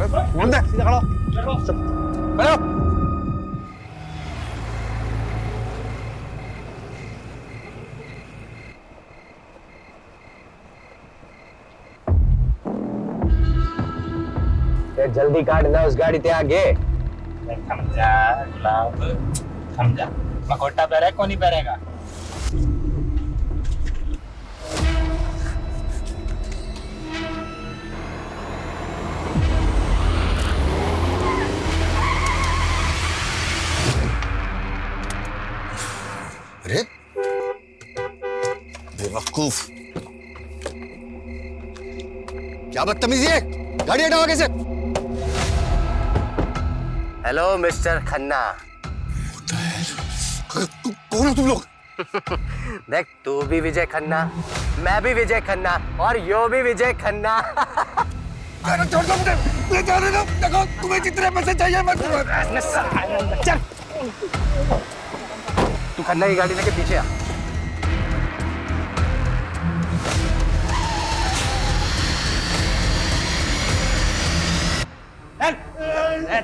Phone दे, सीधा खड़ा बैठो। जल्दी काट ना उस गाड़ी ते आगे। थम जा गुलाब, थम जा। मकोटा पहरे कौन नहीं पहरेगा? अरे बेवकूफ, क्या बदतमीजी है, गाड़ी हटाओ आगे से। Hello mister Khanna. कौन हो तुम लोग? देख, तू भी विजय खन्ना, मैं भी विजय खन्ना और यो भी विजय खन्ना। छोड़ दो मुझे, मैं जाने दो। देखो तुम्हें जितने पैसे चाहिए मैं चल, तू खन्ना की गाड़ी लेके पीछे आ।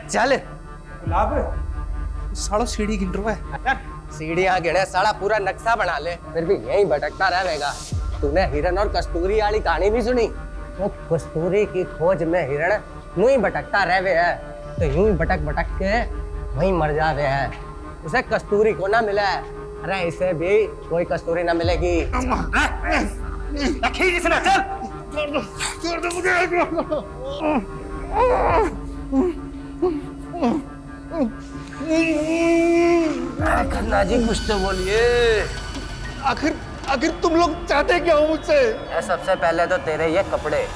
चल सालो सीढ़ी गिन रहा है। सीढ़ियां गिने, साला पूरा नक्शा बना ले, फिर भी यहीं भटकता रहेगा। तूने हिरण और कस्तूरी वाली कहानी नहीं सुनी? वो कस्तूरी की खोज में हिरण यूं ही भटकता रहे है, तो यूं ही भटक भटक के वहीं मर जावे है। उसे कस्तूरी को ना मिला है, अरे इसे भी कोई कस्तूरी ना मिलेगी। छोड़ दो मुझे। खन्ना जी कुछ तो बोलिए। आखिर आखिर तुम लोग चाहते क्या हो मुझसे? सबसे पहले तो तेरे ये कपड़े।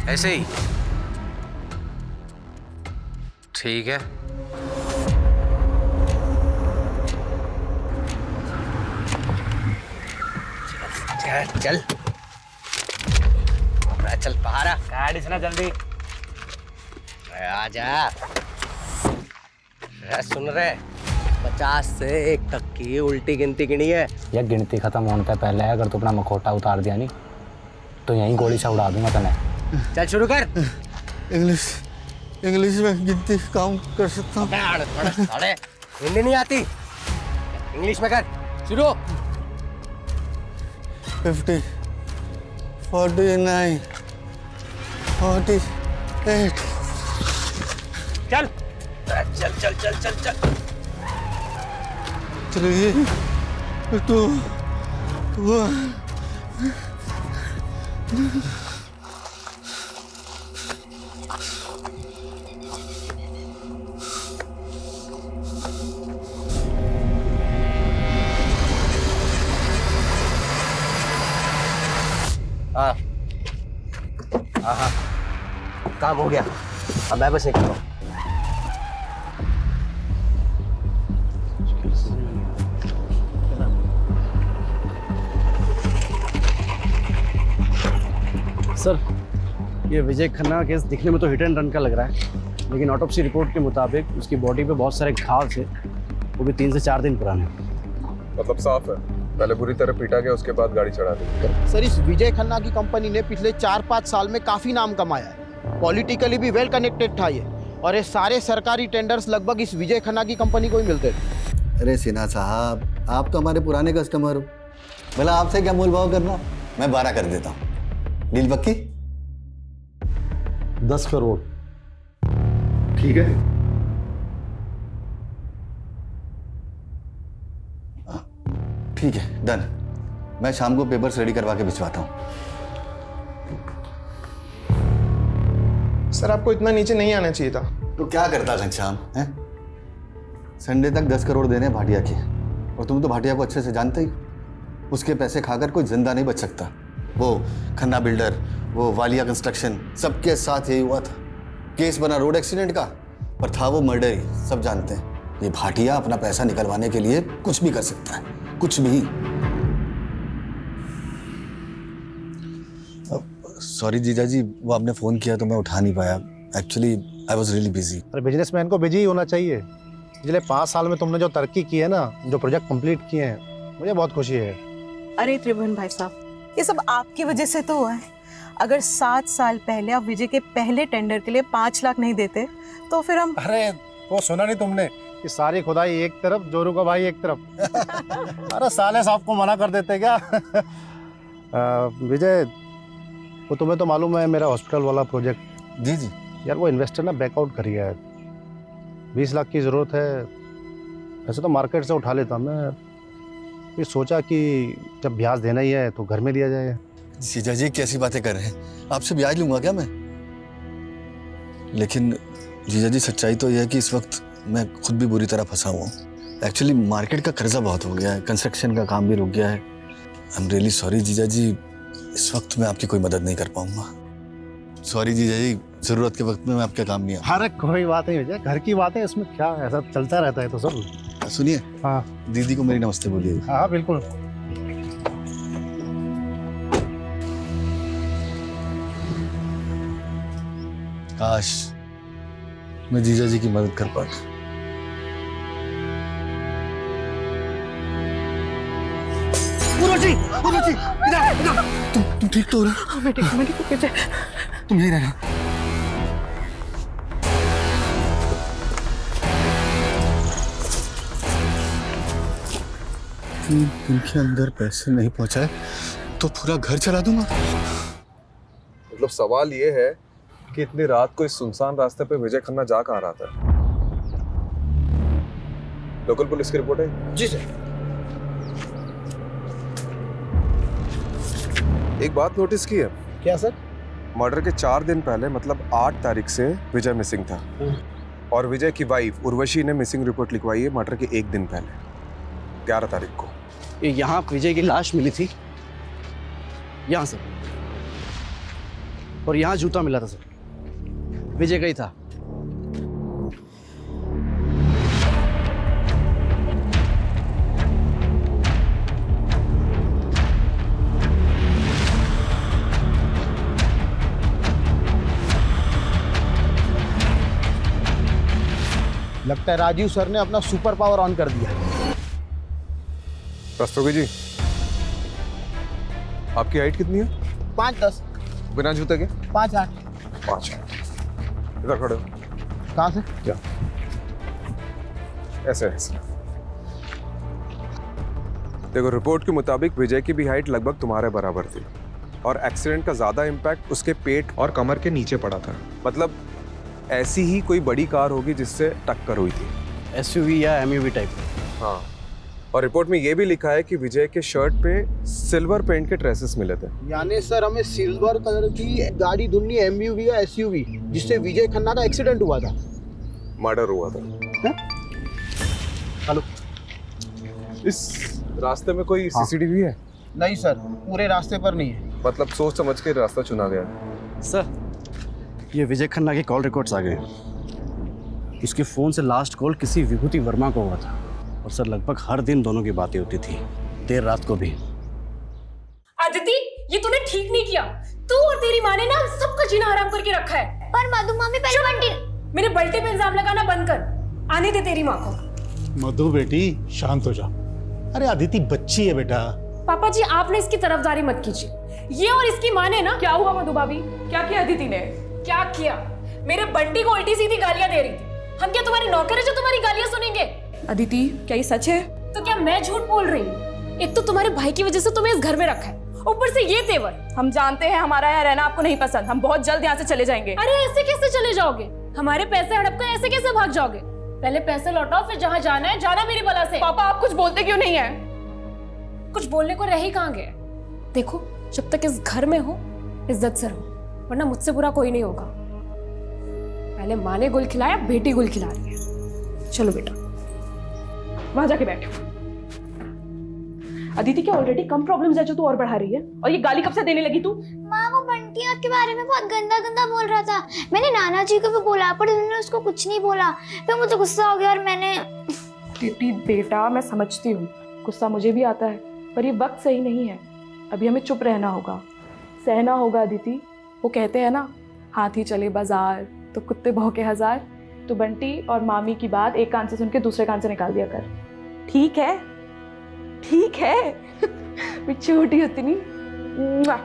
ऐसे ही ठीक है। चल चल बाहर आ। गाड़ी से ना जल्दी। आजा। सुन रहे, 50 से 1 तक की उल्टी गिनती गिनी है। यह गिनती खत्म होने से पहले अगर तू अपना मखोटा उतार दिया नहीं तो यहीं गोली से उड़ा दूंगा तने। चल शुरू कर। इंग्लिश में गिनती काउंट कर सकता हूँ। हिंदी नहीं आती, इंग्लिश में कर। शुरू। 50, 49, 48। चल चल चल चल चल चल। 3, 2, 1। हाँ हाँ, काम हो गया। अब मैं बस निकल रहा हूँ। सर, ये विजय खन्ना का केस दिखने में तो हिट एंड रन का लग रहा है, लेकिन ऑटोप्सी रिपोर्ट के मुताबिक उसकी बॉडी पे बहुत सारे घाव थे, वो भी 3 से 4 दिन पुराने। मतलब साफ है, पहले बुरी तरह पीटा गया, उसके बाद गाड़ी चढ़ा दी। सर, इस विजय खन्ना की कंपनी ने पिछले 4-5 साल में काफी नाम कमाया है। पॉलिटिकली भी वेल कनेक्टेड था ये, और ये सारे सरकारी टेंडर्स लगभग इस विजय खन्ना की कंपनी को ही मिलते थे। अरे सिन्हा साहब, आप तो हमारे पुराने कस्टमर हो, भला आपसे क्या मोल भाव करना। मैं 12 कर देता हूँ। डील पक्की? 10 करोड़। ठीक है। ठीक है, डन। मैं शाम को पेपर्स रेडी करवा के भिजवाता हूँ। सर, आपको इतना नीचे नहीं आना चाहिए था। तो क्या करता घनश्याम है? संडे तक 10 करोड़ देने भाटिया के, और तुम तो भाटिया को अच्छे से जानते ही। उसके पैसे खाकर कोई जिंदा नहीं बच सकता। वो खन्ना बिल्डर, वो वालिया कंस्ट्रक्शन, सबके साथ यही हुआ था। केस बना रोड एक्सीडेंट का, पर था वो मर्डर ही। सब जानते हैं ये भाटिया अपना पैसा निकलवाने के लिए कुछ भी कर सकता है, कुछ भी। सॉरी जीजा जी, वो आपने फ़ोन किया तो मैं उठा नहीं पाया। Actually I was really busy. अरे बिजनेसमैन को बिजी ही होना चाहिए। पिछले 5 साल में तुमने जो तरक्की की है ना, जो प्रोजेक्ट कंप्लीट किए हैं, मुझे बहुत खुशी है। अरे त्रिभुवन भाई साहब, ये सब आपकी वजह से तो हुआ है। अगर 7 साल पहले आप विजय के पहले टेंडर के लिए 5 लाख नहीं देते तो फिर हम। अरे वो सुना नहीं तुमने कि सारी खुदाई एक तरफ, जोरू का भाई एक तरफ। अरे साले साहब को मना कर देते क्या? विजय, वो तुम्हें तो मालूम है मेरा हॉस्पिटल वाला प्रोजेक्ट। जी जी। यार वो इन्वेस्टर ना बैकआउट कर गया है। 20 लाख की ज़रूरत है। ऐसे तो मार्केट से उठा लेता मैं, फिर सोचा कि जब ब्याज देना ही है तो घर में दिया जाए। जीजा जी कैसी बातें कर रहे हैं? आपसे ब्याज लूंगा क्या मैं? लेकिन जीजा जी सच्चाई तो यह है कि इस वक्त मैं खुद भी बुरी तरह फंसा हुआ हूँ। एक्चुअली मार्केट का कर्जा बहुत हो गया है, कंस्ट्रक्शन का काम भी रुक गया है। आई एम रियली सॉरी जीजा जी, इस वक्त मैं आपकी कोई मदद नहीं कर पाऊंगा। सॉरी जीजा जी, जरूरत के वक्त में मैं आपके काम नहीं आया। अरे कोई बात नहीं विजय, घर की बात है, इसमें क्या ऐसा चलता रहता है तो सब। सुनिए, हाँ दीदी को मेरी नमस्ते बोलिए। हाँ बिल्कुल। काश मैं जीजा जी की मदद कर पाता। तुम ठीक तो हो रहे? मैं ठीक हूँ। तुम यही रहना। इनके अंदर पैसे नहीं पहुंचाए तो पूरा घर चला दूंगा। मतलब सवाल ये है कि इतनी रात को इस सुनसान रास्ते पे विजय खन्ना जा कहाँ रहा था? लोकल पुलिस की रिपोर्ट है? जी सर। एक बात नोटिस की है? क्या सर? मर्डर के 4 दिन पहले, मतलब 8 तारीख से विजय मिसिंग था। और विजय की वाइफ उर्वशी ने मिसिंग रिपोर्ट लिखवाई है मर्डर के 1 दिन पहले, 11 तारीख को। यहाँ विजय की लाश मिली थी, यहाँ सर, और यहाँ जूता मिला था सर, विजय का ही था। लगता है राजीव सर ने अपना सुपर पावर ऑन कर दिया। रस्तोगी जी, आपकी हाइट कितनी है? 5'10", बिना जूते के? 5'8". 5। इधर खड़े हो। कहाँ से? क्या? ऐसे ऐसे। देखो, रिपोर्ट के मुताबिक विजय की भी हाइट लगभग तुम्हारे बराबर थी और एक्सीडेंट का ज्यादा इम्पैक्ट उसके पेट और कमर के नीचे पड़ा था। मतलब ऐसी ही कोई बड़ी कार होगी जिससे टक्कर हुई थी। एसयूवी या एमयूवी टाइप। हाँ, और रिपोर्ट में यह भी लिखा है कि विजय के शर्ट पे सिल्वर पेंट के ट्रेसेस मिले थे। यानी सर हमें सिल्वर कलर की गाड़ी ढूंढनी, एमयूवी या एसयूवी, जिससे विजय खन्ना का एक्सीडेंट हुआ था, मर्डर हुआ था। हेलो, इस रास्ते में कोई सीसीटीवी है? नहीं सर, पूरे रास्ते पर नहीं है। मतलब सोच समझ के रास्ता चुना गया। सर, ये विजय खन्ना के कॉल रिकॉर्ड्स आ गए। उसके फ़ोन से लास्ट कॉल किसी विभूति वर्मा को हुआ था, और सर लगभग हर दिन दोनों की बातें होती थी, देर रात को भी। आदिति, ये तूने ठीक नहीं किया। तू और तेरी माँ ने ना सबका जीना हराम करके रखा है। पर मधु मामी पहले बंटी, मेरे बल्टे पे इल्जाम लगाना बंद कर। आने दे तेरी माँ को। मधु बेटी शांत हो जा। अरे अदिति बच्ची है बेटा। पापा जी, आपने इसकी तरफदारी मत कीजिए। ये और इसकी माँ ने ना। क्या हुआ मधु भाभी? क्या किया अदिति ने? क्या किया? मेरे बंटी को उल्टी सीधी गालियां दे रही थी। हम क्या तुम्हारे नौकर है जो तुम्हारी गालियां सुनेंगे? अदिति, क्या ये सच है? तो क्या मैं झूठ बोल रही हूँ? एक तो तुम्हारे भाई की वजह से तुम्हें इस घर में रखा है, ऊपर से ये तेवर। हम जानते हैं हमारा यहाँ रहना आपको नहीं पसंद। हम बहुत जल्द यहाँ से चले जाएंगे। अरे ऐसे कैसे चले जाओगे? हमारे पैसे हड़प कर ऐसे कैसे भाग जाओगे? पहले पैसे लौटाओ, फिर जहाँ जाना है जाना मेरी बला से। पापा, आप कुछ बोलते क्यों नहीं है? कुछ बोलने को रह ही कहाँ गए? देखो, जब तक इस घर में हो इज्जत से रहो, वरना मुझसे बुरा कोई नहीं होगा। पहले माँ ने गुल खिलाया, बेटी गुल खिला रही है। चलो बेटा, वहां जाके बैठो। अदिति, क्या ऑलरेडी कम प्रॉब्लम्स है जो तू और बढ़ा रही है? और ये गाली कब से देने लगी तू? माँ, वो बंटी के बारे में बहुत गंदा गंदा बोल रहा था। मैंने नाना जी को भी बोला, पर उन्होंने उसको कुछ नहीं बोला। फिर मुझे गुस्सा हो गया और मैंने। बेटा, मैं समझती हूँ, गुस्सा मुझे भी आता है, पर ये वक्त सही नहीं है। अभी हमें चुप रहना होगा, सहना होगा। अदिति, वो कहते हैं ना, हाथी चले बाजार तो कुत्ते भौंके हजार। तो बंटी और मामी की बात एक कान से सुन के दूसरे कान से निकाल दिया कर। ठीक है, ठीक है। मैं छोटी होती नहीं। मुआ।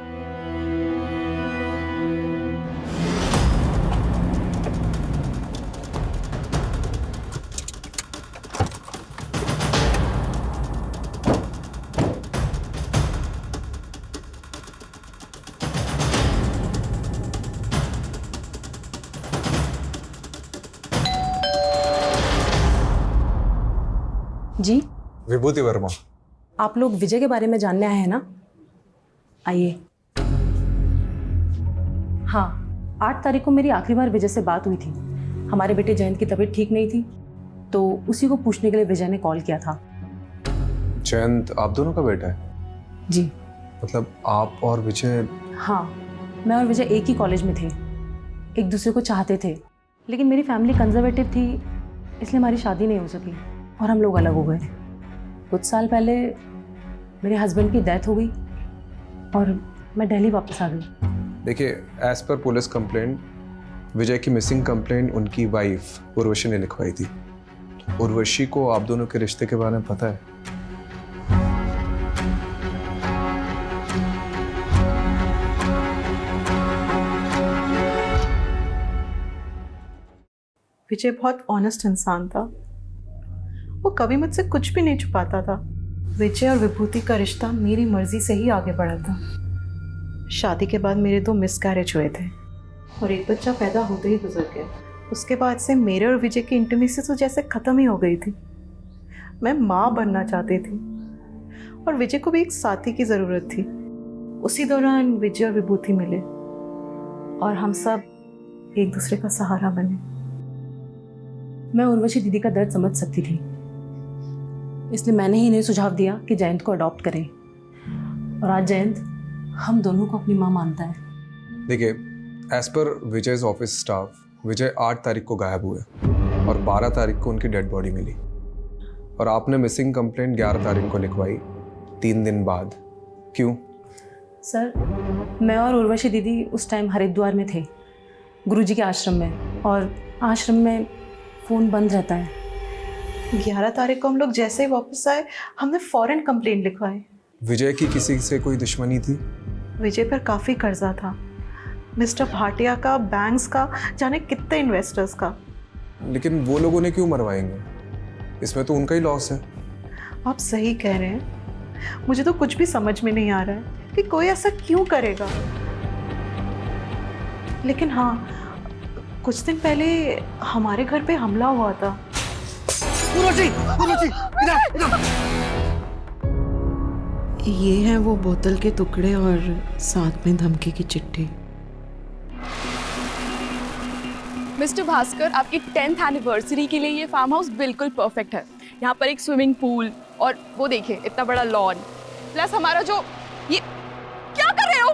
जी विभूति वर्मा। आप लोग विजय के बारे में जानने आए हैं ना? आइए। हाँ, 8 तारीख को मेरी आखिरी बार विजय से बात हुई थी। हमारे बेटे जयंत की तबीयत ठीक नहीं थी, तो उसी को पूछने के लिए विजय ने कॉल किया था। जयंत आप दोनों का बेटा है? जी। मतलब आप और विजय? हाँ, मैं और विजय एक ही कॉलेज में थे, एक दूसरे को चाहते थे, लेकिन मेरी फैमिली कंजर्वेटिव थी, इसलिए हमारी शादी नहीं हो सकी और हम लोग अलग हो गए। कुछ साल पहले मेरे हस्बैंड की डेथ हो गई और मैं दिल्ली वापस आ गई। देखिए, एज पर पुलिस कंप्लेंट विजय की मिसिंग कंप्लेंट उनकी वाइफ उर्वशी ने लिखवाई थी। उर्वशी को आप दोनों के रिश्ते के बारे में पता है? विजय बहुत ऑनेस्ट इंसान था, वो कभी मुझसे कुछ भी नहीं छुपाता था। विजय और विभूति का रिश्ता मेरी मर्जी से ही आगे बढ़ा था। शादी के बाद मेरे 2 मिसकैरेज हुए थे और एक बच्चा पैदा होते ही गुजर गया। उसके बाद से मेरे और विजय की इंटीमेसी तो जैसे ख़त्म ही हो गई थी। मैं माँ बनना चाहती थी और विजय को भी एक साथी की ज़रूरत थी। उसी दौरान विजय और विभूति मिले और हम सब एक दूसरे का सहारा बने। मैं उर्वशी दीदी का दर्द समझ सकती थी, इसलिए मैंने ही इन्हें सुझाव दिया कि जयंत को अडॉप्ट करें, और आज जयंत हम दोनों को अपनी माँ मानता है। देखिए, as per Vijay's office staff, विजय 8 तारीख को गायब हुए और 12 तारीख को उनकी डेड बॉडी मिली, और आपने मिसिंग कंप्लेंट 11 तारीख को लिखवाई, 3 दिन बाद। क्यों? सर, मैं और उर्वशी दीदी उस टाइम हरिद्वार में थे, गुरुजी के आश्रम में, और आश्रम में फ़ोन बंद रहता है। 11 तारीख को हम लोग जैसे ही वापस आए, हमने फौरन कंप्लेंट लिखवाई। विजय की किसी से कोई दुश्मनी थी? विजय पर काफ़ी कर्जा था, मिस्टर भाटिया का, बैंक्स का, जाने कितने इन्वेस्टर्स का। लेकिन वो लोगों ने क्यों मरवाएंगे? इसमें तो उनका ही लॉस है। आप सही कह रहे हैं, मुझे तो कुछ भी समझ में नहीं आ रहा है कि कोई ऐसा क्यों करेगा। लेकिन हाँ, कुछ दिन पहले हमारे घर पे हमला हुआ था। ये हैं वो बोतल के टुकड़े और साथ में धमकी की चिट्ठी। मिस्टर भास्कर, आपकी 10th एनिवर्सरी के लिए ये फार्म हाउस बिल्कुल परफेक्ट है। यहाँ पर एक स्विमिंग पूल और वो देखिए इतना बड़ा लॉन, प्लस हमारा जो ये क्या कर रहे हो?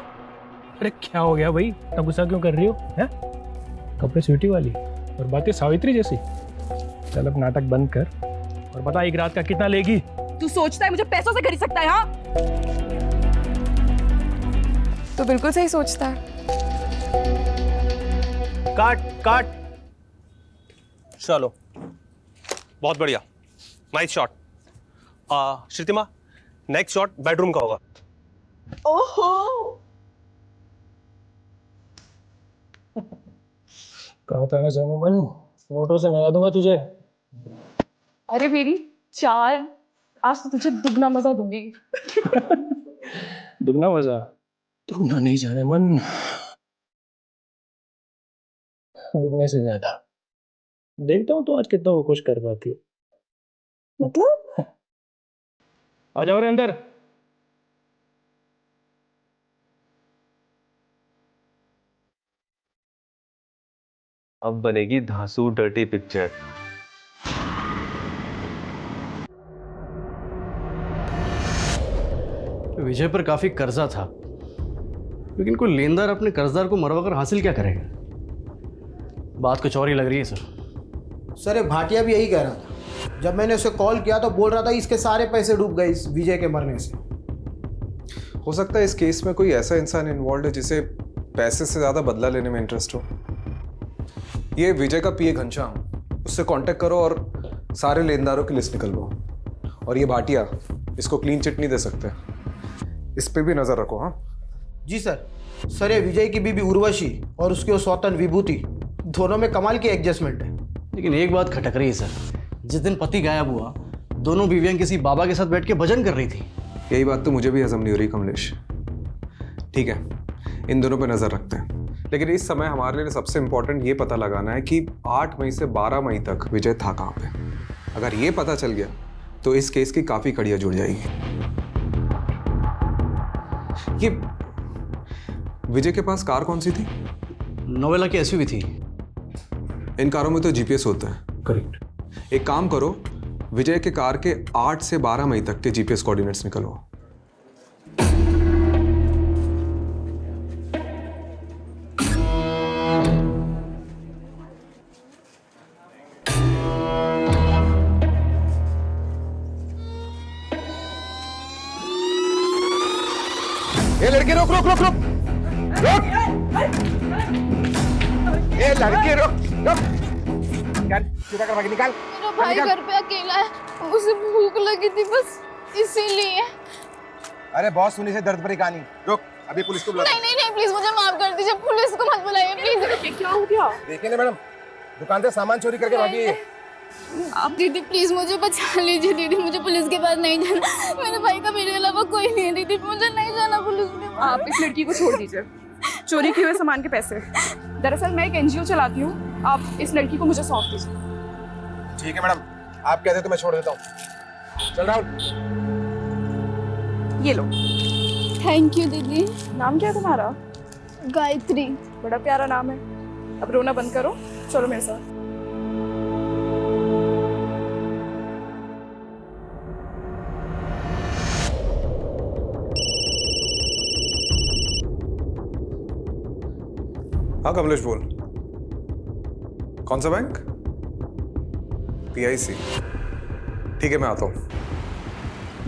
अरे क्या हो गया भाई, इतना गुस्सा क्यों कर रही हो? हैं? कपड़े स्वीटी वाली और बातें सावित्री जैसी। चल अब नाटक बंद कर और बता एक रात का कितना लेगी? तू सोचता है मुझे पैसों से खरीद सकता है? हाँ, तो बिल्कुल सही सोचता है। काट काट। चलो, बहुत बढ़िया, nice shot. Shrutima, next shot bedroom का होगा। ओहो, कहा था ना जमूमन, फोटो से मिला दूंगा तुझे। अरे मेरी चाल, आज तो तुझे दुगना मजा दूंगी। दुगना मजा? दुगना नहीं जाने मन, दुगने से ज्यादा। देखता हूँ तो आज कितना वो खुश कर पाती है। मतलब? आ जाओ रे अंदर। अब बनेगी धांसू डर्टी पिक्चर। विजय पर काफी कर्जा था, लेकिन कोई लेनदार अपने कर्जदार को मरवाकर हासिल क्या करेगा? बात कुछ और ही लग रही है सर। सर, ये भाटिया भी यही कह रहा था। जब मैंने उसे कॉल किया तो बोल रहा था इसके सारे पैसे डूब गए इस विजय के मरने से। हो सकता है इस केस में कोई ऐसा इंसान इन्वॉल्व है जिसे पैसे से ज़्यादा बदला लेने में इंटरेस्ट हो। ये विजय का पीए घनश्याम, उससे कांटेक्ट करो और सारे लेनदारों की लिस्ट निकलवाओ। और ये भाटिया, इसको क्लीन चिट नहीं दे सकते, इस पे भी नज़र रखो। हाँ जी सर। सर ये विजय की बीबी उर्वशी और उसकी वो सौतन विभूति, दोनों में कमाल की एडजस्टमेंट है। लेकिन एक बात खटक रही है सर, जिस दिन पति गायब हुआ दोनों बीवियां किसी बाबा के साथ बैठ के भजन कर रही थी। यही बात तो मुझे भी हजम नहीं हो रही कमलेश। ठीक है, इन दोनों पे नज़र रखते हैं, लेकिन इस समय हमारे लिए सबसे इंपॉर्टेंट ये पता लगाना है कि 8 मई से 12 मई तक विजय था कहाँ पे। अगर ये पता चल गया तो इस केस की काफ़ी कड़ियाँ जुड़ जाएगी। ये विजय के पास कार कौन सी थी? नोवेला की एसयूवी थी। इन कारों में तो जीपीएस होता है। करेक्ट। एक काम करो, विजय के कार के 8 से 12 मई तक के जीपीएस कोऑर्डिनेट्स निकलवाओ। ये लड़के रोक रोक रोक रोक रोक, ये लड़के रोक रोक, निकाल सीधा कर भागी, निकाल। मेरा भाई घर पे अकेला है, उसे भूख लगी थी बस इसीलिए। अरे बहुत सुनी से दर्द भरी कहानी, रुक अभी पुलिस को बुला। नहीं नहीं नहीं प्लीज मुझे माफ कर दीजिए, पुलिस को मत बुलाइए प्लीज। क्या हो गया? देखिए ना मैडम, दुकान से सामान चोरी करके भागी है। आप दीदी प्लीज मुझे बचा लीजिए दीदी, मुझे पुलिस के पास नहीं जाना। मेरे भाई का मेरे अलावा कोई नहीं है दीदी, मुझे नहीं जाना पुलिस के पास। आप इस लड़की को छोड़ दीजिए, चोरी किए हुए सामान के पैसे। दरअसल मैं एक एनजीओ चलाती हूँ, आप इस लड़की को मुझे सौंप दीजिए। ठीक है मैडम, आप कहते तो मैं छोड़ देता हूँ। चल राहुल, ये लो। थैंक यू दीदी। नाम क्या है तुम्हारा? गायत्री। बड़ा प्यारा नाम है। अब रोना बंद करो, चलो मेरे साथ। हाँ कमलेश बोल, कौन सा बैंक? PIC। ठीक है मैं आता हूँ।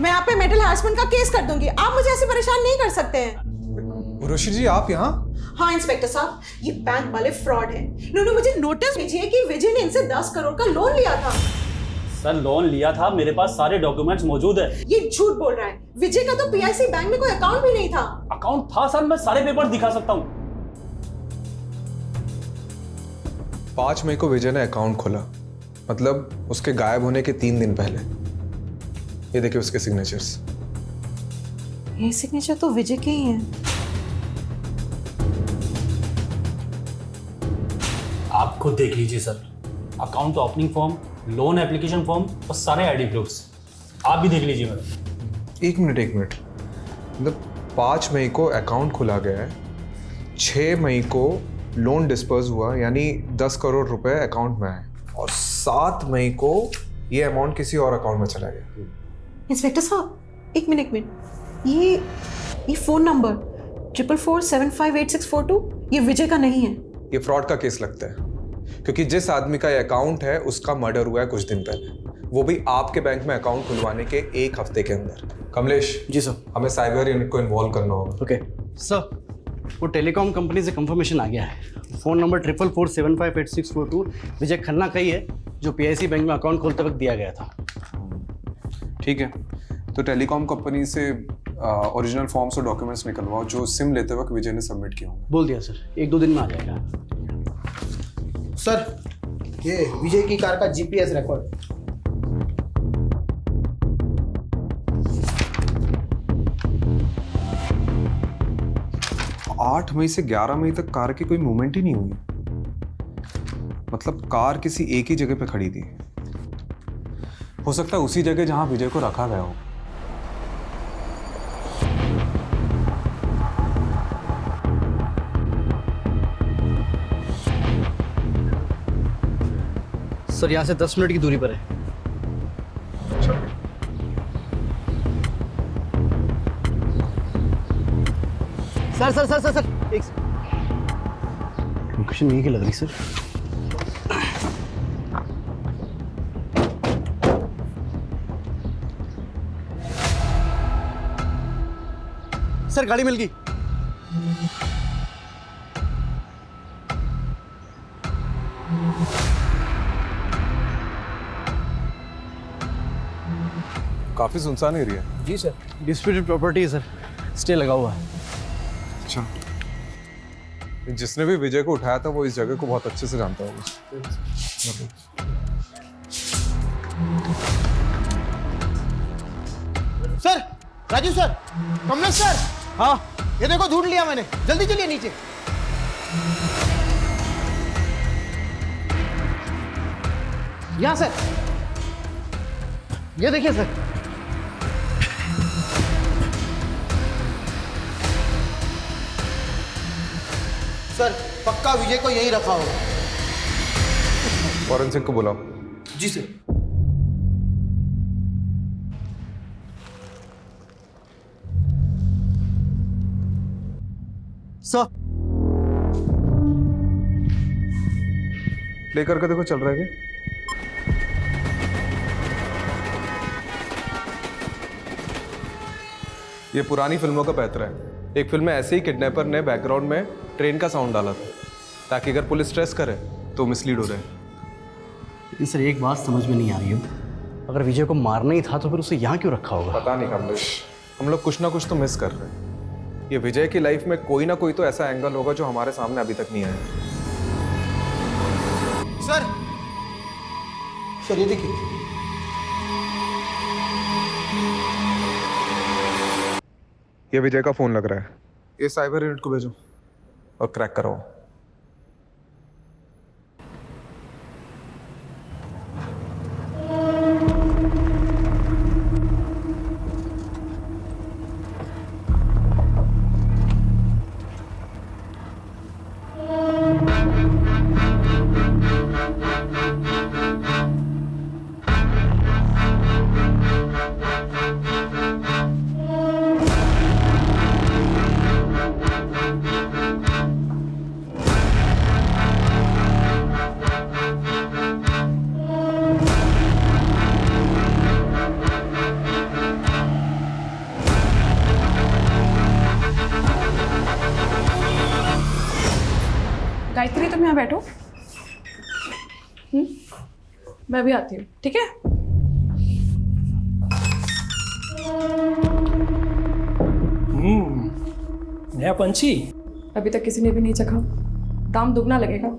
मैं आप पे मेंटल हैरेसमेंट का केस कर दूंगी, आप मुझे ऐसे परेशान नहीं कर सकते हैं। उर्वशी जी आप यहाँ? हाँ इंस्पेक्टर साहब, ये बैंक वाले फ्रॉड हैं। इन्होंने मुझे नोटिस भेजी है कि विजय ने इनसे 10 करोड़ का लोन लिया था। सर लोन लिया था, मेरे पास सारे डॉक्यूमेंट्स मौजूद है। ये झूठ बोल रहा है, विजय का तो PIC बैंक में कोई अकाउंट भी नहीं था। अकाउंट था सर, मैं सारे पेपर दिखा सकता हूँ। 5 मई को विजय ने अकाउंट खोला, मतलब उसके गायब होने के 3 दिन पहले। ये देखिए उसके सिग्नेचर्स। ये सिग्नेचर तो विजय के ही हैं। आप खुद देख लीजिए sir, account opening form, loan application form और सारे आईडी प्रूफ्स आप भी देख लीजिए मैडम। एक मिनट, मतलब 5 मई को अकाउंट खुला गया है, 6 मई को लोन डिस्पर्स हुआ, यानी 10 करोड़ रुपए अकाउंट में आए, और 7 मई को ये अमाउंट किसी और अकाउंट में चला गया। इंस्पेक्टर साहब एक मिनट, ये फोन नंबर 44475862 ये विजय का नहीं है। ये फ्रॉड का केस लगता है, क्योंकि जिस आदमी का ये अकाउंट है उसका मर्डर हुआ है कुछ दिन पहले, वो भी आपके बैंक में अकाउंट खुलवाने के 1 हफ्ते के अंदर। कमलेश जी सर। हमें साइबर यूनिट को इन्वॉल्व करना होगा। ओके सर, वो टेलीकॉम कंपनी से कंफर्मेशन आ गया है। फ़ोन नंबर 44475862 विजय खन्ना का ही है, जो PIC बैंक में अकाउंट खोलते वक्त दिया गया था। ठीक है, तो टेलीकॉम कंपनी से ओरिजिनल फॉर्म्स और डॉक्यूमेंट्स निकलवाओ जो सिम लेते वक्त विजय ने सबमिट किया होंगे। बोल दिया सर, 1-2 दिन में आ जाएगा। सर ये विजय की कार का GPS रिकॉर्ड। 8 मई से 11 मई तक कार की कोई मूवमेंट ही नहीं हुई, मतलब कार किसी एक ही जगह पे खड़ी थी। हो सकता है उसी जगह जहां विजय को रखा गया हो। सर यहाँ से 10 मिनट की दूरी पर है। सर एक लोकेशन यही की लग रही सर। सर गाड़ी मिल गई। काफी सुनसान एरिया है। जी सर, डिस्प्यूटेड प्रॉपर्टी है सर, स्टे लगा हुआ है। अच्छा, जिसने भी विजय को उठाया था वो इस जगह को बहुत अच्छे से जानता होगा। Sir, Raju sir, Kamlesh sir. हाँ, ये देखो ढूंढ लिया मैंने, जल्दी चलिए नीचे। यहाँ सर, ये देखिए सर। सर, पक्का विजय को यही रखा होगा। फॉरेंसिक को बुलाओ। जी सर। सर, प्ले करके देखो चल रहा है क्या? ये पुरानी फिल्मों का पैतरा है। एक फिल्म में ऐसे ही किडनैपर ने बैकग्राउंड में ट्रेन का साउंड डाला था ताकि अगर पुलिस स्ट्रेस करे तो मिसलीड हो जाए। लेकिन सर एक बात समझ में नहीं आ रही है, अगर विजय को मारना ही था तो फिर उसे यहाँ क्यों रखा होगा? पता नहीं कमलेश, हम लोग कुछ ना कुछ तो मिस कर रहे हैं। ये विजय की लाइफ में कोई ना कोई तो ऐसा एंगल होगा जो हमारे सामने अभी तक नहीं आया। सर, सर ये देखिए। ये विजय का फोन लग रहा है। ये साइबर यूनिट को भेजो और क्रैक कराओ। गायत्री, तुम यहाँ बैठो। मैं भी आती हूँ, ठीक है? नया पंछी। अभी तक किसी ने भी नहीं चखा, दाम दुगना लगेगा।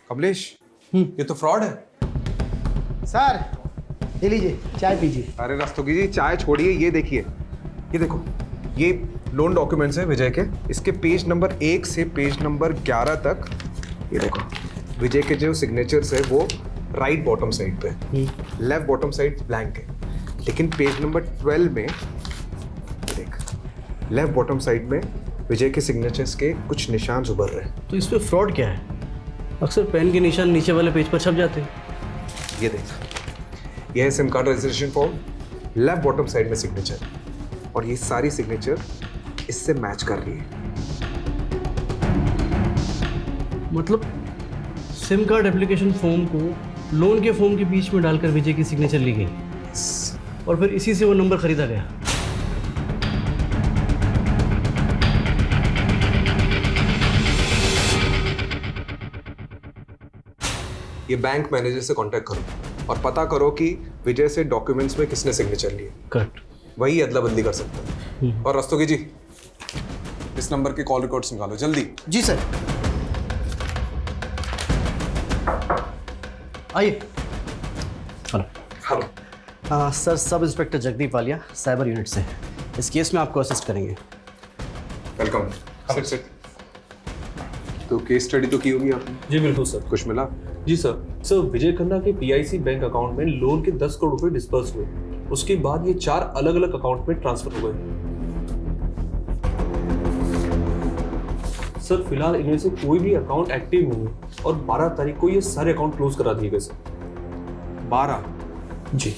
कमलेश, ये तो फ्रॉड है। सर, ये लीजिए, चाय पीजिए। अरे रस्तोगी जी, चाय छोड़िए, ये देखिए, ये देखो, ये लोन डॉक्यूमेंट्स है विजय के। इसके पेज नंबर 1 से पेज नंबर 11 तक ये देखो, विजय के जो सिग्नेचर्स है वो राइट बॉटम साइड पे, लेफ्ट बॉटम साइड ब्लैंक है। लेकिन पेज नंबर 12 में देख, लेफ्ट बॉटम साइड में विजय के सिग्नेचर्स के कुछ निशान उभर रहे हैं। तो इसमें फ्रॉड क्या है? अक्सर पेन के निशान नीचे वाले पेज पर छप जाते हैं। ये देख, यह है SIM card registration form, left bottom side में सिग्नेचर, और ये सारी सिग्नेचर इससे मैच कर रही है। मतलब सिम कार्ड एप्लीकेशन फॉर्म को लोन के फॉर्म के बीच में डालकर विजय की सिग्नेचर ली गई और फिर इसी से वो नंबर खरीदा गया। ये बैंक मैनेजर से कांटेक्ट करो और पता करो कि विजय से डॉक्यूमेंट्स में किसने सिग्नेचर लिए। करेक्ट, वही अदला बदली कर सकता है। और रस्तोगी जी, इस नंबर के कॉल रिकॉर्ड्स निकालो जल्दी। जी सर। आइए। Hello. Hello. Sir, sub inspector Jagdeep Walia, cyber unit से। इस केस में आपको असिस्ट करेंगे। वेलकम। Sit sit. तो केस स्टडी तो की होगी आपने? जी बिल्कुल सर। कुछ मिला? जी सर। सर, विजय खन्ना के PIC बैंक अकाउंट में लोन के 10 करोड़ रुपए डिस्पर्स हुए। उसके बाद ये 4 अलग अलग अकाउंट में ट्रांसफर हो गए। सर फिलहाल इनमें से कोई भी अकाउंट एक्टिव नहीं है और 12 तारीख को ये सारे अकाउंट क्लोज करा दिए गए सर। 12? जी।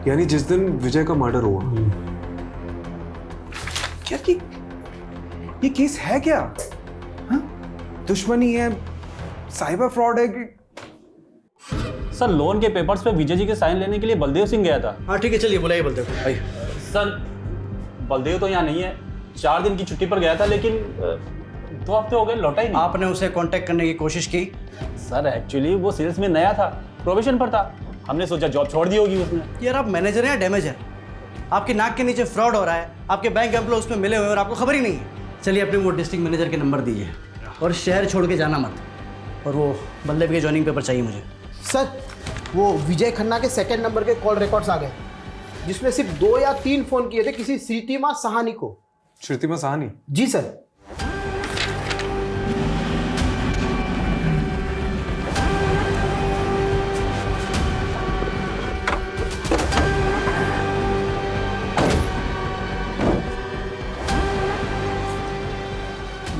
यानी जिस दिन विजय का मर्डर हुआ। क्या कि ये केस है क्या? हाँ? दुश्मनी है, साइबर फ्रॉड है कि सर लोन के पेपर्स पे विजय जी के साइन लेने के लिए बलदेव सिंह गया था। हाँ ठीक है, चलिए बुलाइए बलदेव को। आइए। सर बलदेव तो यहाँ नहीं है, 4 दिन की छुट्टी पर गया था, लेकिन 2 हफ्ते हो गए लौटा ही नहीं। आपने उसे कांटेक्ट करने की कोशिश की? सर एक्चुअली वो सेल्स में नया था, प्रोबेशन पर था, हमने सोचा जॉब छोड़ दी होगी उसने। यार आप मैनेजर हैं या डैमेजर? आपकी नाक के नीचे फ्रॉड हो रहा है, आपके बैंक एम्प्लॉय उसमें मिले हुए हैं और आपको खबर ही नहीं है। चलिए अपने वो डिस्ट्रिक्ट मैनेजर के नंबर दीजिए और शहर छोड़ के जाना मत। और वो बलदेव के जॉइनिंग पेपर चाहिए मुझे। सर वो विजय खन्ना के सेकंड नंबर के कॉल रिकॉर्ड्स आ गए, जिसमें सिर्फ 2 या 3 फोन किए थे किसी श्रीतिमा साहनी को। श्रुतिमा साहनी? जी सर।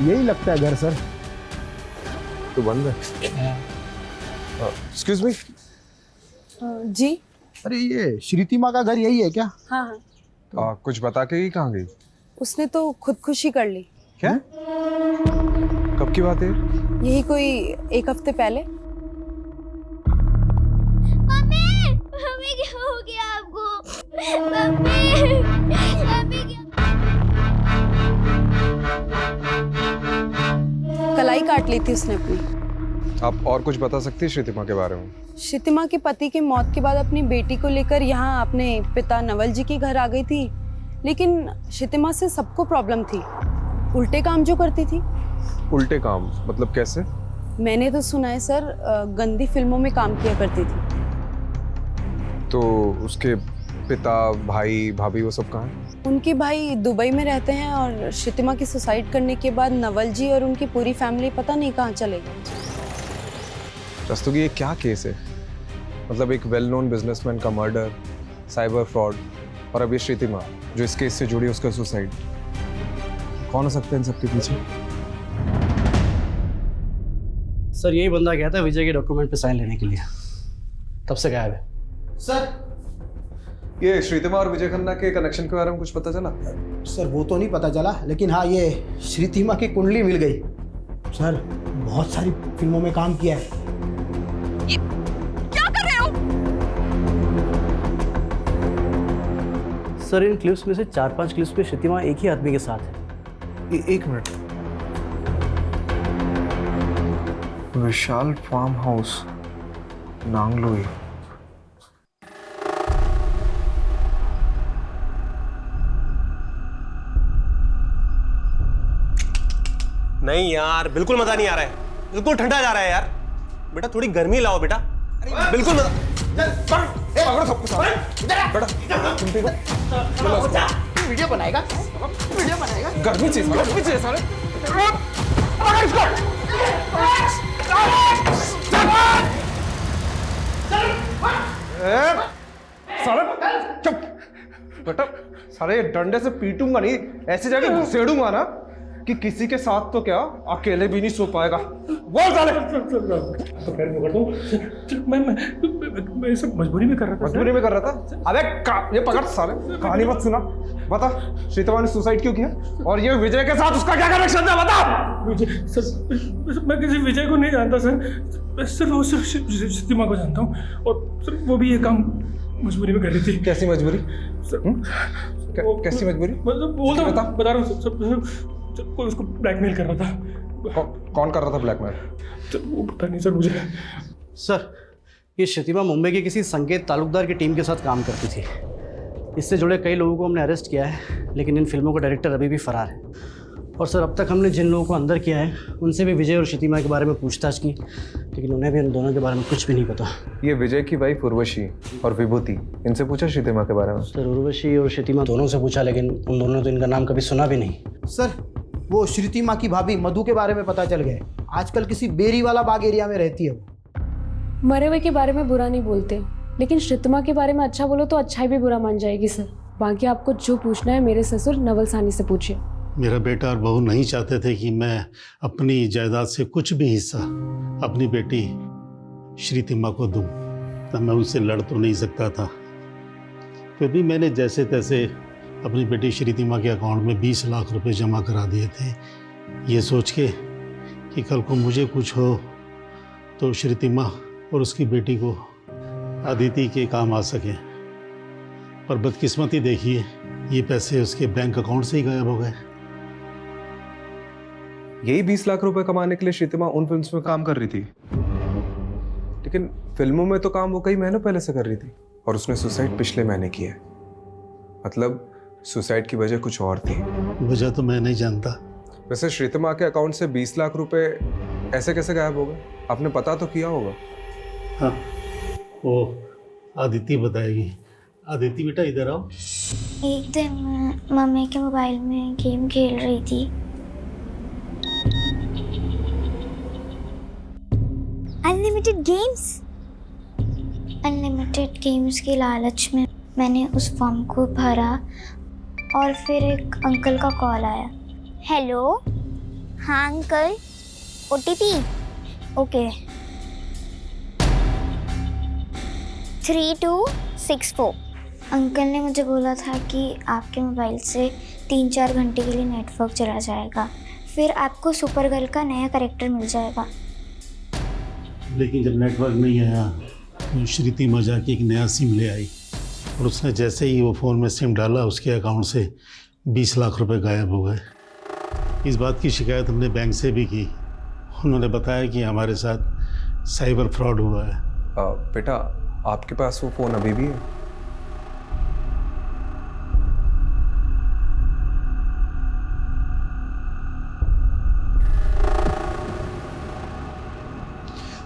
यही लगता है घर सर। तो बंद है। Excuse me. जी। अरे ये श्रीतिमा का घर यही है क्या? हाँ हाँ। कुछ बता के ही कहाँ गई? उसने तो खुदकुशी कर ली। क्या? कब की बात है? यही कोई 1 हफ्ते पहले। मम्मी, मम्मी क्या हो गया आपको? मम्मी, मम्मी क्या? कलाई काट ली थी उसने अपनी। आप और कुछ बता सकती है श्रुतिमा के बारे में? श्रुतिमा के पति के मौत के बाद अपनी बेटी को लेकर यहाँ अपने पिता नवल जी के घर आ गई थी, लेकिन श्रुतिमा से सबको प्रॉब्लम थी, उल्टे काम जो करती थी। उल्टे काम मतलब कैसे? मैंने तो सुना है सर, गंदी फिल्मों में काम किया करती थी। तो उसके पिता, भाई, भाभी वो सब कहाँ हैं? उनके भाई दुबई में रहते हैं और श्रुतिमा की सुसाइड करने के बाद नवल जी और उनकी पूरी फैमिली पता नहीं कहाँ चले गए। रस्तोगी ये क्या केस है? मतलब एक वेल नोन बिजनेसमैन का मर्डर, साइबर फ्रॉड और अब ये श्रुतिमा जो इस केस से जुड़ी उसका सुसाइड। कौन हो सकता है इन सबके पीछे? सर यही बंदा गया था विजय के डॉक्यूमेंट पे साइन लेने के लिए, तब से गायब है। सर ये श्रुतिमा और विजय खन्ना के कनेक्शन के बारे में कुछ पता चला? सर वो तो नहीं पता चला, लेकिन हाँ ये श्रुतिमा की कुंडली मिल गई। सर बहुत सारी फिल्मों में काम किया है। क्या कर रहे हो? सर इन क्लिप्स में से 4-5 क्लिप्स पे श्रुतिमा एक ही आदमी के साथ है। एक मिनट। विशाल फार्म हाउस, नांगलोई। नहीं यार, बिल्कुल मजा नहीं आ रहा है, बिल्कुल ठंडा जा रहा है यार। बेटा थोड़ी गर्मी लाओ बेटा, बिल्कुल मजा। वीडियो बनाएगा, वीडियो बनाएगा। गर्मी चाहिए साले। चुप बेटा, साले डंडे से पीटूंगा नहीं, ऐसी जगह घुसेड़ूंगा ना कि किसी के साथ तो क्या अकेले भी नहीं सो पाएगा। बोल साले। तो खैर मैं करता हूँ। मैं सब मजबूरी में कर रहा था। मजबूरी में कर रहा था? अबे ये पकड़ साले, कहानी मत सुना। बता श्रुतिमा ने सुसाइड क्यों किया और ये विजय के साथ उसका क्या कनेक्शन था? बता। विजय सर, मैं किसी विजय को नहीं जानता सर, सिर्फ श्रुतिमा को जानता हूँ और सिर्फ वो भी ये काम मजबूरी में कर रही थी। कैसी मजबूरी? कैसी मजबूरी? बोलता बता रहा हूँ। कोई उसको ब्लैकमेल कर रहा था। कौन कर रहा था ब्लैकमेल? तो वो पता नहीं सर मुझे। सर ये श्रुतिमा मुंबई के किसी संकेत तालुकदार की टीम के साथ काम करती थी। इससे जुड़े कई लोगों को हमने अरेस्ट किया है, लेकिन इन फिल्मों का डायरेक्टर अभी भी फरार है। और सर अब तक हमने जिन लोगों को अंदर किया है उनसे भी विजय और श्रुतिमा के बारे में पूछताछ की, लेकिन उन्हें भी इन दोनों के बारे में कुछ भी नहीं पता। ये विजय की वाइफ उर्वशी और विभूति, इनसे पूछा श्रुतिमा के बारे में? सर उर्वशी और श्रुतिमा दोनों से पूछा, लेकिन उन दोनों ने तो इनका नाम कभी सुना भी नहीं। सर वो श्रुतिमा की भाभी मधु के बारे में पता चल गया, आजकल किसी बेरी वाला बाग एरिया में रहती है वो। मरे हुए के बारे में बुरा नहीं बोलते, लेकिन श्रुतिमा के बारे में अच्छा बोलो तो अच्छाई भी बुरा मान जाएगी सर। बाकी आपको जो पूछना है मेरे ससुर नवल साहनी से पूछिए। मेरा बेटा और बहू नहीं चाहते थे कि मैं अपनी जायदाद से कुछ भी हिस्सा अपनी बेटी श्रीतिमा को दूं, तब मैं उनसे लड़ तो नहीं सकता था। फिर भी मैंने जैसे तैसे अपनी बेटी श्रीतिमा के अकाउंट में 20 लाख रुपए जमा करा दिए थे, ये सोच के कि कल को मुझे कुछ हो तो श्रीतिमा और उसकी बेटी को अदिति के काम आ सके। पर बदकिस्मती देखिए, ये पैसे उसके बैंक अकाउंट से ही गायब हो गए। यही 20 लाख रुपए कमाने के लिए श्रीतिमा उन फिल्म्स में काम कर रही थी, लेकिन फिल्मों में तो काम वो कई महीनों पहले से कर रही थी और उसने सुसाइड पिछले महीने किया है। मतलब सुसाइड की वजह कुछ और थी। वजह तो मैं नहीं जानता। वैसे श्रीतिमा के अकाउंट से 20 लाख रुपए ऐसे कैसे गायब हो गए? आपने पता तो किया होगा। हाँ, वो आदिति बताएगी। आदिति बेटा इधर आओ। एक दिन मैं मम्मी के मोबाइल में गेम खेल रही थी। अनलिमिटेड गेम्स के लालच में मैंने उस फॉर्म को भरा और फिर एक अंकल का कॉल आया। हेलो, हाँ अंकल, OTP ओके 3264। अंकल ने मुझे बोला था कि आपके मोबाइल से 3-4 घंटे के लिए नेटवर्क चला जाएगा, फिर आपको सुपर गर्ल का नया कैरेक्टर मिल जाएगा। लेकिन जब नेटवर्क नहीं आया तो श्रीतिमा जाके एक नया सिम ले आई और उसने जैसे ही वो फ़ोन में सिम डाला, उसके अकाउंट से 20 लाख रुपए गायब हो गए। इस बात की शिकायत हमने बैंक से भी की। उन्होंने बताया कि हमारे साथ साइबर फ्रॉड हुआ है। बेटा, आपके पास वो फ़ोन अभी भी है?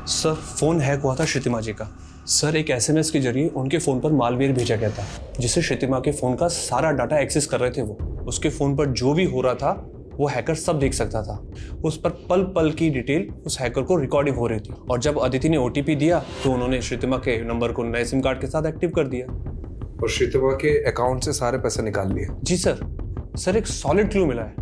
सर, फोन हैक हुआ था श्रीतिमा जी का। सर, एक SMS के जरिए उनके फ़ोन पर मालवेयर भेजा गया था, जिससे श्रीतिमा के फ़ोन का सारा डाटा एक्सेस कर रहे थे वो। उसके फ़ोन पर जो भी हो रहा था वो हैकर सब देख सकता था। उस पर पल पल की डिटेल उस हैकर को रिकॉर्डिंग हो रही थी। और जब अदिति ने OTP दिया तो उन्होंने श्रीतिमा के नंबर को नए सिम कार्ड के साथ एक्टिव कर दिया और श्रीतिमा के अकाउंट से सारे पैसे निकाल लिए। जी सर, एक सॉलिड क्लू मिला है।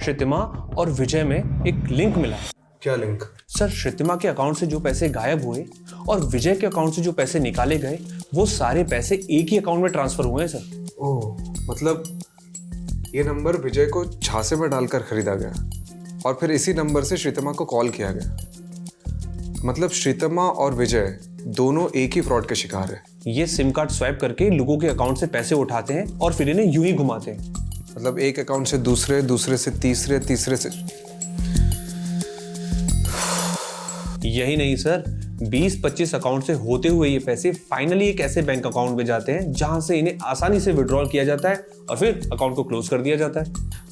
श्रीतिमा और विजय में एक लिंक मिला है। क्या लिंक? सर, श्रीतिमा के अकाउंट से जो पैसे गायब हुए और विजय के अकाउंट से जो पैसे निकाले गए, वो सारे पैसे एक ही अकाउंट में ट्रांसफर हुए हैं सर। ओह, मतलब ये नंबर विजय को झांसे में डालकर खरीदा गया और फिर इसी नंबर से श्रीतिमा को कॉल किया गया। मतलब श्रीतिमा और विजय दोनों एक ही फ्रॉड के शिकार है। ये सिम कार्ड स्वैप करके लोगों के अकाउंट से पैसे उठाते हैं और फिर इन्हें यूं ही घुमाते हैं। मतलब एक अकाउंट से दूसरे, दूसरे से तीसरे, तीसरे से। यही नहीं सर, 20-25 अकाउंट से होते हुए ये पैसे फाइनली एक ऐसे बैंक अकाउंट में जाते हैं जहां से इन्हें आसानी से विड्रॉल किया जाता है और फिर अकाउंट को क्लोज कर दिया जाता है।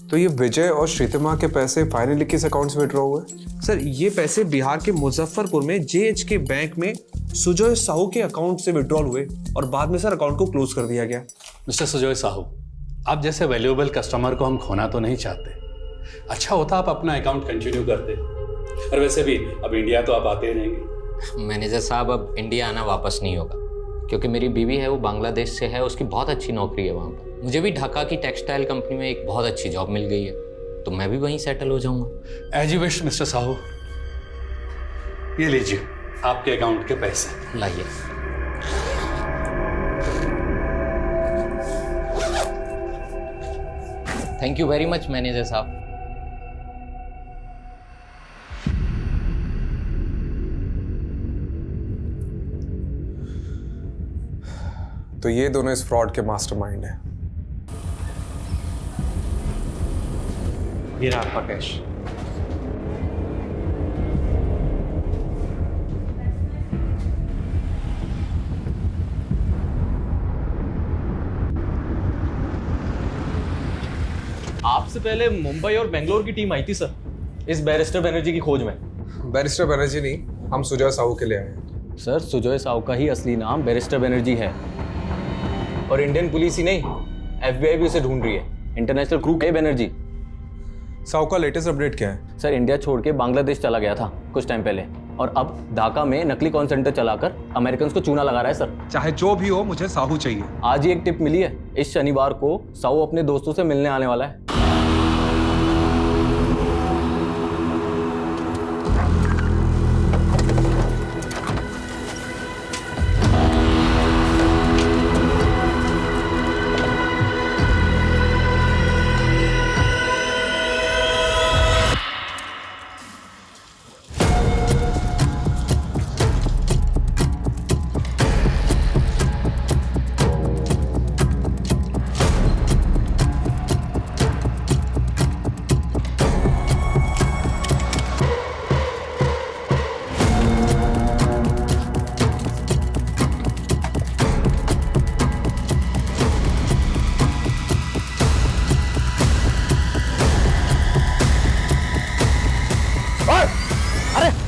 तो ये विजय और श्रीतिमा के पैसे फाइनली किस अकाउंट से विड्रॉ हुए? सर, ये पैसे बिहार के मुजफ्फरपुर में JH के बैंक में सुजय साहू के अकाउंट से विड्रॉल हुए और बाद में सर अकाउंट को क्लोज कर दिया गया। मिस्टर सुजय साहू, आप जैसे वैल्यूएबल कस्टमर को हम खोना तो नहीं चाहते। अच्छा होता आप अपना अकाउंट कंटिन्यू करते। और वैसे भी अब इंडिया तो आप आते ही रहेंगे। मैनेजर साहब, अब इंडिया आना वापस नहीं होगा, क्योंकि मेरी बीवी है वो बांग्लादेश से है, उसकी बहुत अच्छी नौकरी है वहाँ पर। मुझे भी ढाका की टेक्सटाइल कंपनी में एक बहुत अच्छी जॉब मिल गई है, तो मैं भी वहीं सेटल हो जाऊँगा। As you wish mister Sahu. ये लीजिए आपके अकाउंट के पैसे। लाइए। Thank you very much manager साहब। तो ये दोनों इस फ्रॉड के मास्टरमाइंड हैं। ये रहा आपका कैश। आपसे पहले मुंबई और बेंगलोर की टीम आई थी सर, इस बैरिस्टर बनर्जी की खोज में। बैरिस्टर बनर्जी नहीं, हम सुजय साहू के लिए आए हैं। सर, सुजय साहू का ही असली नाम बैरिस्टर बनर्जी है और इंडियन पुलिस ही नहीं, FBI भी उसे ढूंढ रही है। इंटरनेशनल क्रू है बनर्जी। साहू का लेटेस्ट अपडेट क्या है? सर, इंडिया छोड़ के बांग्लादेश चला गया था कुछ टाइम पहले और अब ढाका में नकली कॉल सेंटर चलाकर अमेरिकन को चूना लगा रहा है सर। चाहे जो भी हो, मुझे साहू चाहिए। आज ही एक टिप मिली है, इस शनिवार को साहू अपने दोस्तों से मिलने आने वाला है।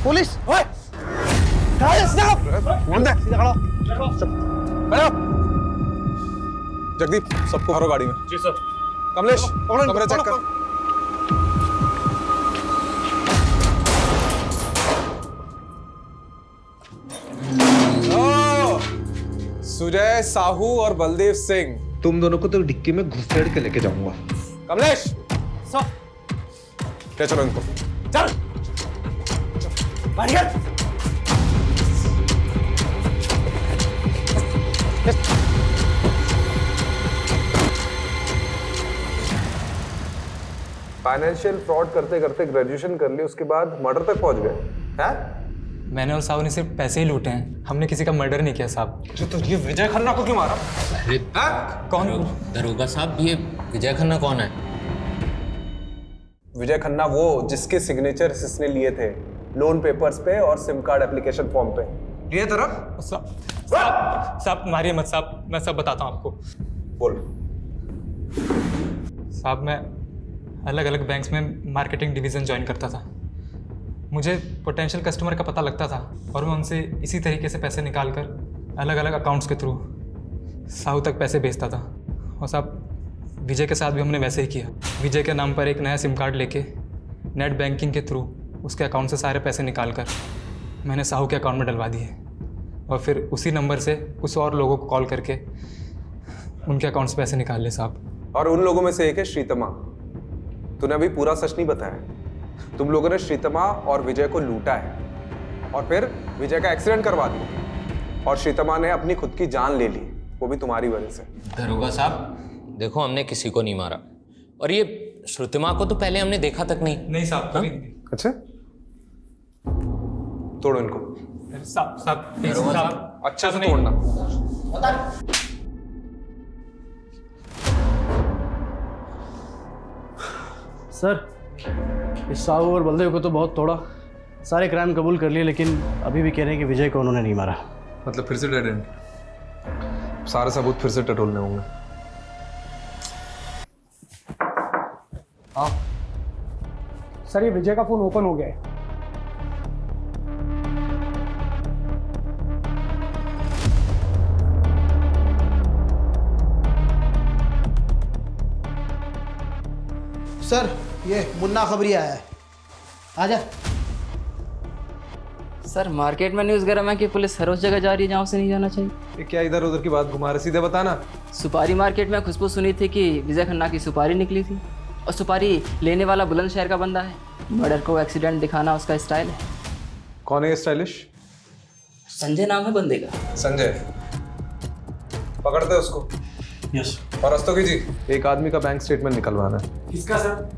पुलिस ओए कहाँ है सीधा खड़ो जगदीप सबको भरो गाड़ी में। जी सर। कमलेश कमरे चेक कर। सुजय साहू और बलदेव सिंह, तुम दोनों को तो डिक्की में घुसेड़ के लेके जाऊंगा। कमलेश सर, ले चलो इनको। चल बढ़िया। फाइनेंशियल फ्रॉड करते करते ग्रेजुएशन कर ली, उसके बाद मर्डर तक पहुंच गए हैं? मैंने और साहू ने सिर्फ पैसे ही लूटे हैं, हमने किसी का मर्डर नहीं किया साहब। तो ये विजय खन्ना को क्यों मारा? अरे कौन? दरोगा साहब, ये विजय खन्ना कौन है? विजय खन्ना वो जिसके सिग्नेचर इसने लिए थे लोन पेपर्स पे और सिम कार्ड एप्लीकेशन फॉर्म पे। लिए तरफ साहब मारिए मत साहब, मैं सब बताता हूँ आपको। बोल। साहब मैं अलग अलग बैंक्स में मार्केटिंग डिवीज़न ज्वाइन करता था। मुझे पोटेंशियल कस्टमर का पता लगता था और मैं उनसे इसी तरीके से पैसे निकाल कर अलग अलग अकाउंट्स के थ्रू साहू तक पैसे भेजता था। और साहब विजय के साथ भी हमने वैसे ही किया। विजय के नाम पर एक नया सिम कार्ड लेके नेट बैंकिंग के थ्रू उसके अकाउंट से सारे पैसे निकाल कर मैंने साहू के अकाउंट में डलवा दिए और फिर उसी नंबर से कुछ और लोगों को कॉल करके उनके अकाउंट से पैसे निकाल लिए साहब। और उन लोगों में से एक है श्रीतमा। तूने अभी पूरा सच नहीं बताया। तुम लोगों ने श्रीतमा और विजय को लूटा है और फिर विजय का एक्सीडेंट करवा दिया और श्रीतमा ने अपनी खुद की जान ले ली, वो भी तुम्हारी वजह से। दरोगा साहब देखो, हमने किसी को नहीं मारा और ये श्रुतिमा को तो पहले हमने देखा तक नहीं। नहीं साहब, कभी नहीं। अच्छा, तोड़ो इनको। साहब अच्छा से तोड़ना। सर इस साहू और बलदेव को तो बहुत तोड़ा, सारे क्राइम कबूल कर लिए, लेकिन अभी भी कह रहे हैं कि विजय को उन्होंने नहीं मारा। मतलब फिर से डेड एंड? सारे सबूत फिर से टटोलने होंगे। हाँ सर, ये विजय का फोन ओपन हो गया है। सर ये मुन्ना खबरिया है, आजा। सर मार्केट में न्यूज़ गरम है कि पुलिस हर रोज जगह जा रही है जहाँ उसे नहीं जाना चाहिए। ये क्या इधर उधर की बात घुमा रहे, सीधे बताना। सुपारी मार्केट में खुशबू सुनी थी कि विजय खन्ना की सुपारी निकली थी और सुपारी लेने वाला बुलंदशहर का बंदा है। मर्डर को एक्सीडेंट दिखाना उसका स्टाइल है। कौन है ये स्टाइलिश? संजय नाम है बंदे का। संजय, पकड़ते हैं उसको। यस। और रस्तोगी जी, एक आदमी का बैंक स्टेटमेंट निकलवाना है। किसका सर?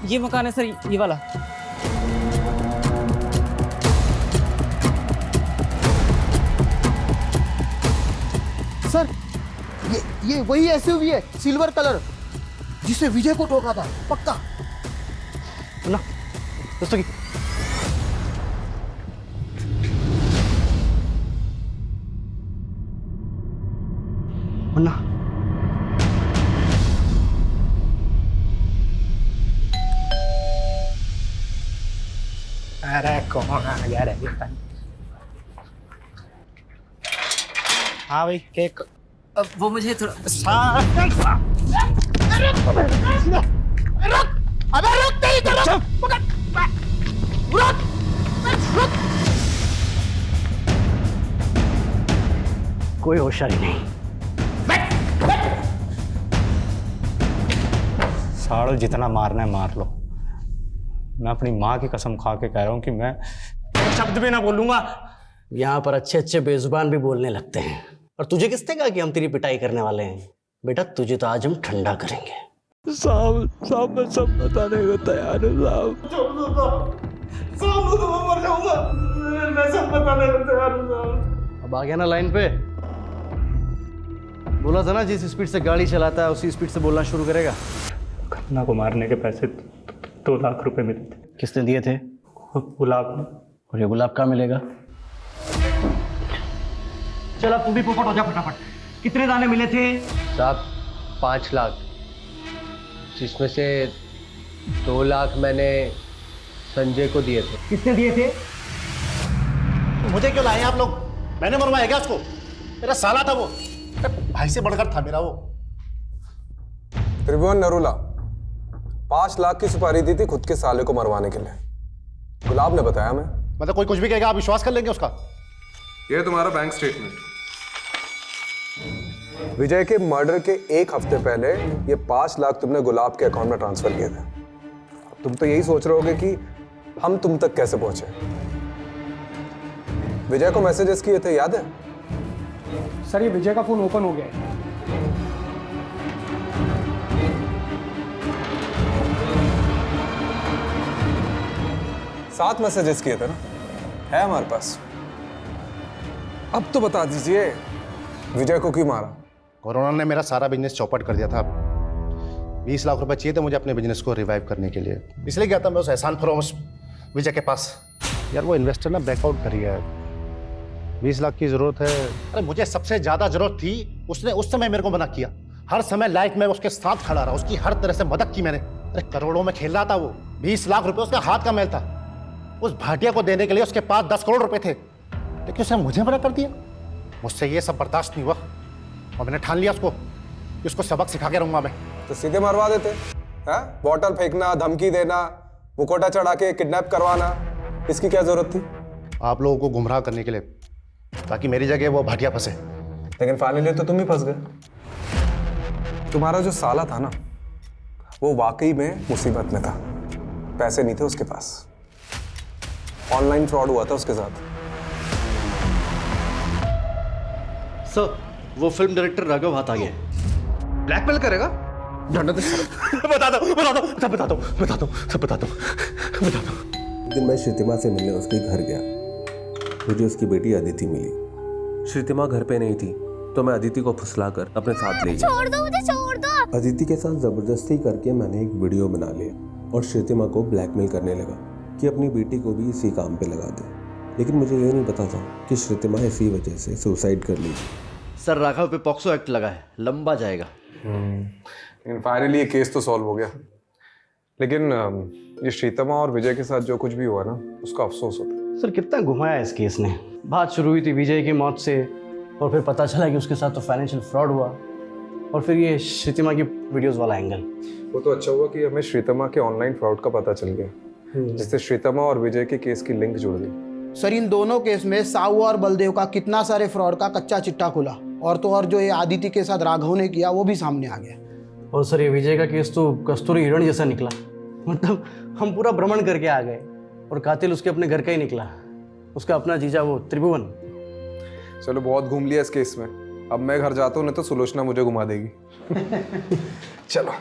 ये मकान है सर, ये वाला। सर ये वही एसयूवी है, सिल्वर कलर, जिसे विजय को ठोका था, पक्का। ना दोस्तों की मुन्ना, अरे कौन आ गया रे? हाँ भाई, केक। अब वो मुझे थोड़ा अबे रुक तेरी तरफ, रुक। कोई होशियारी नहीं। साड़ो जितना मारना है मार लो। मैं अपनी माँ की कसम खा के कह रहा हूँ कि मैं शब्द भी ना बोलूंगा। यहाँ पर अच्छे अच्छे बेजुबान भी बोलने लगते हैं। और तुझे किसने कहा कि हम तेरी पिटाई करने वाले हैं? बेटा तुझे तो आज हम ठंडा करेंगे। साहब मैं सब बताने को तैयार हूँ साहब। मर जाऊंगा, मैं सब बताने को तैयार हूँ। अब आ गया ना लाइन पे? बोला था ना जिस स्पीड से गाड़ी चलाता है उसी स्पीड से बोलना शुरू करेगा। खन्ना को मारने के पैसे 2 लाख रुपए मिले थे। किसने दिए थे? गुलाब ने। और ये गुलाब कहाँ मिलेगा? चल अब तू भी पोपट हो जा फटाफट। कितने दाने मिले थे? साहब 5 लाख। जिसमें से 2 लाख मैंने संजय को दिए थे। कितने दिए थे? मुझे क्यों लाए आप लोग? मैंने मरवाया क्या उसको? मेरा साला था वो, भाई से बढ़कर था मेरा वो। त्रिभुवन नरूला 5 लाख की सुपारी दी थी खुद के साले को मरवाने के लिए। गुलाब ने बताया हमें। मतलब कोई कुछ भी कहेगा आप विश्वास कर लेंगे उसका? ये तुम्हारा बैंक स्टेटमेंट। विजय के मर्डर के 1 हफ्ते पहले ये 5 लाख तुमने गुलाब के अकाउंट में ट्रांसफर किए थे। तुम तो यही सोच रहे होगे कि हम तुम तक कैसे पहुंचे। विजय को मैसेजेस किए थे, याद है? सर ये विजय का फोन ओपन हो गया है। 7 मैसेजेस किए थे ना, है हमारे पास। अब तो बता दीजिए विजय को क्यों मारा? कोरोना ने मेरा सारा बिजनेस चौपट कर दिया था। 20 लाख रुपए चाहिए थे मुझे अपने बिजनेस को रिवाइव करने के लिए, इसलिए गया था मैं उस एहसान फरोश विजय के पास। यार वो इन्वेस्टर ना बैकआउट कर गया है, 20 लाख की जरूरत है। अरे मुझे सबसे ज्यादा जरूरत थी, उसने उस समय मेरे को मना किया। हर समय लाइफ में उसके साथ खड़ा रहा, उसकी हर तरह से मदद की मैंने। अरे करोड़ों में खेल रहा था वो, 20 लाख रुपए उसका हाथ का मैल था। उस भाटिया को देने के लिए उसके पास 10 करोड़ रुपए थे, लेकिन उसने मुझे मना कर दिया। मुझसे ये सब बर्दाश्त नहीं हुआ और मैंने ठान लिया उसको कि उसको सबक सिखा के रहूंगा मैं। तो सीधे मरवा देते हैं? बॉटल फेंकना, धमकी देना, मुकोटा चढ़ा के किडनैप करवाना, इसकी क्या जरूरत थी? आप लोगों को गुमराह करने के लिए, ताकि मेरी जगह वो भाटिया फंसे। लेकिन फाइनली तो तुम ही फंस गए। तुम्हारा जो साला था ना, वो वाकई में मुसीबत में था। पैसे नहीं थे उसके पास, ऑनलाइन फ्रॉड हुआ था उसके साथ। सर वो फिल्म डायरेक्टर राघव हाथ आ गया। ब्लैकमेल करेगा? बता दो सब बता दो। दिन मैं श्रीतिमा से मिलने उसके घर गया, मुझे उसकी बेटी अदिति मिली। श्रीतिमा घर पे नहीं थी तो मैं अदिति को फुसलाकर अपने साथ ले गया। छोड़ दो मुझे, छोड़ दो। अदिति के साथ जबरदस्ती करके मैंने एक वीडियो बना लिया और श्रीतिमा को ब्लैकमेल करने लगा कि अपनी बेटी को भी इसी काम पे लगा दे। लेकिन मुझे ये नहीं पता था कि श्रीतिमा इसी वजह से सुसाइड कर ली। सर राघव पे पॉक्सो एक्ट लगा है, लंबा जाएगा। फाइनली ये केस तो सॉल्व हो गया। लेकिन ये श्रीतिमा और विजय के साथ जो कुछ भी हुआ ना, उसका अफसोस होता है। सर कितना घुमाया इस केस ने। बात शुरू हुई थी विजय की मौत से, और फिर पता चला कि उसके साथ तो फाइनेंशियल फ्रॉड हुआ, और फिर ये श्रीतिमा की वीडियोस वाला एंगल। वो तो अच्छा हुआ कि हमें श्रीतिमा के ऑनलाइन फ्रॉड का पता चल गया, जिससे श्रीतिमा और विजय के केस की लिंक जुड़ गई। सर इन दोनों केस में साहू और बलदेव का कितना सारे फ्रॉड का कच्चा चिट्टा खुला, और तो और जो ये आदिति के साथ राघव ने किया वो भी सामने आ गया। और सर ये विजय का केस तो कस्तूरी हिरण जैसा निकला। मतलब हम पूरा भ्रमण करके आ गए और कातिल उसके अपने घर का ही निकला, उसका अपना जीजा वो त्रिभुवन। चलो बहुत घूम लिया इस केस में, अब मैं घर जाता हूँ, नहीं तो सुलोचना मुझे घुमा देगी। चलो।